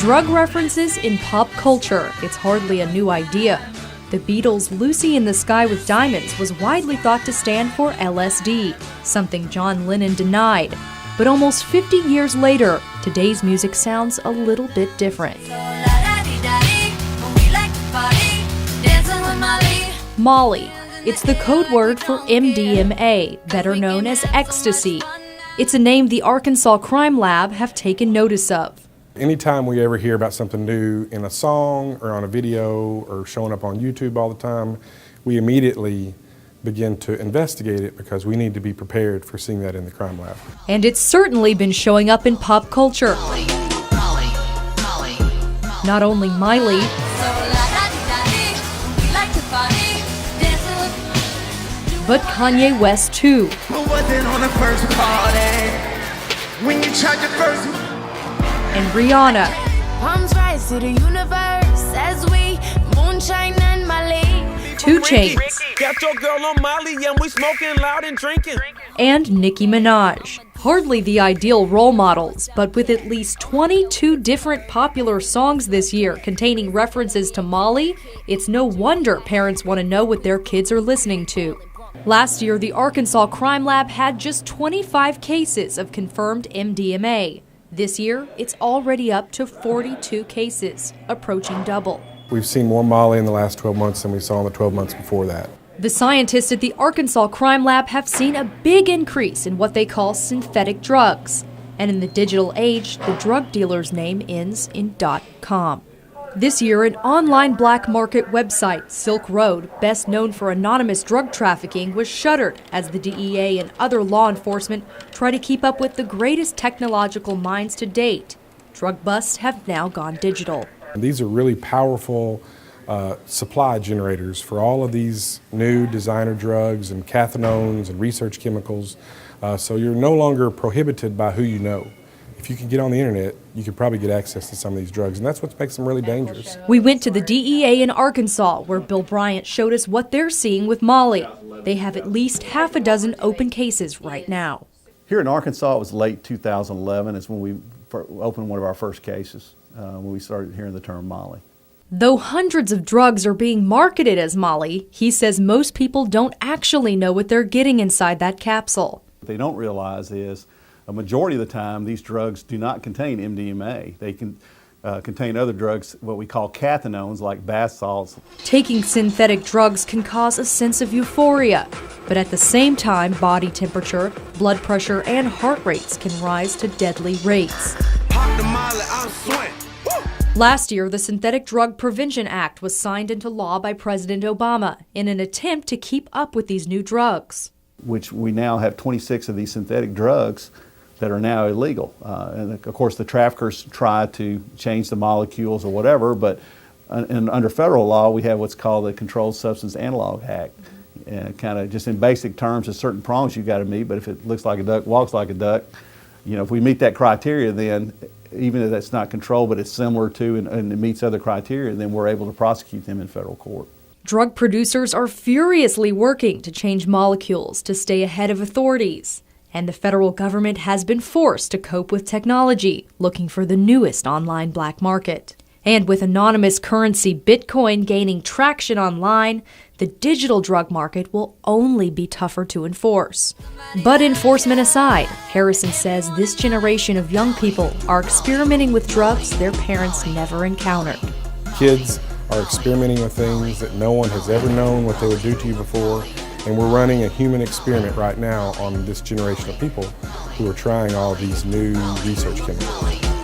Drug references in pop culture, it's hardly a new idea. The Beatles' Lucy in the Sky with Diamonds was widely thought to stand for LSD, something John Lennon denied. But almost 50 years later, today's music sounds a little bit different. Molly. It's the code word for MDMA, better known as ecstasy. It's a name the Arkansas Crime Lab have taken notice of. Anytime we ever hear about something new in a song or on a video or showing up on YouTube all the time, we immediately begin to investigate it because we need to be prepared for seeing that in the crime lab. And it's certainly been showing up in pop culture. Not only Miley, but Kanye West too. And Rihanna. Palms rise to the universe as we moonshine and Mali. 2 Chainz. Got your girl on Molly and we smoking loud and drinking. And Nicki Minaj. Hardly the ideal role models, but with at least 22 different popular songs this year containing references to Molly, it's no wonder parents want to know what their kids are listening to. Last year, the Arkansas Crime Lab had just 25 cases of confirmed MDMA. This year, it's already up to 42 cases, approaching double. We've seen more Molly in the last 12 months than we saw in the 12 months before that. The scientists at the Arkansas Crime Lab have seen a big increase in what they call synthetic drugs. And in the digital age, the drug dealer's name ends in .com. This year, an online black market website, Silk Road, best known for anonymous drug trafficking, was shuttered as the DEA and other law enforcement try to keep up with the greatest technological minds to date. Drug busts have now gone digital. These are really powerful supply generators for all of these new designer drugs and cathinones and research chemicals. So you're no longer prohibited by who you know. If you can get on the internet, you could probably get access to some of these drugs, and that's what makes them really dangerous. We went to the DEA in Arkansas, where Bill Bryant showed us what they're seeing with Molly. They have at least half a dozen open cases right now. Here in Arkansas, it was late 2011 is when we opened one of our first cases, when we started hearing the term Molly. Though hundreds of drugs are being marketed as Molly, he says most people don't actually know what they're getting inside that capsule. What they don't realize is a majority of the time, these drugs do not contain MDMA. They can contain other drugs, what we call cathinones, like bath salts. Taking synthetic drugs can cause a sense of euphoria, but at the same time, body temperature, blood pressure, and heart rates can rise to deadly rates. Last year, the Synthetic Drug Prevention Act was signed into law by President Obama in an attempt to keep up with these new drugs. Which we now have 26 of these synthetic drugs that are now illegal. And of course the traffickers try to change the molecules or whatever, but under federal law we have what's called the Controlled Substance Analog Act. And kind of just in basic terms, there's certain prongs you've got to meet, but if it looks like a duck, walks like a duck, you know, if we meet that criteria, then even if that's not controlled, but it's similar to and it meets other criteria, then we're able to prosecute them in federal court. Drug producers are furiously working to change molecules to stay ahead of authorities. And the federal government has been forced to cope with technology, looking for the newest online black market. And with anonymous currency Bitcoin gaining traction online, the digital drug market will only be tougher to enforce. But enforcement aside, Harrison says this generation of young people are experimenting with drugs their parents never encountered. Kids are experimenting with things that no one has ever known what they would do to you before. And we're running a human experiment right now on this generation of people who are trying all these new research chemicals.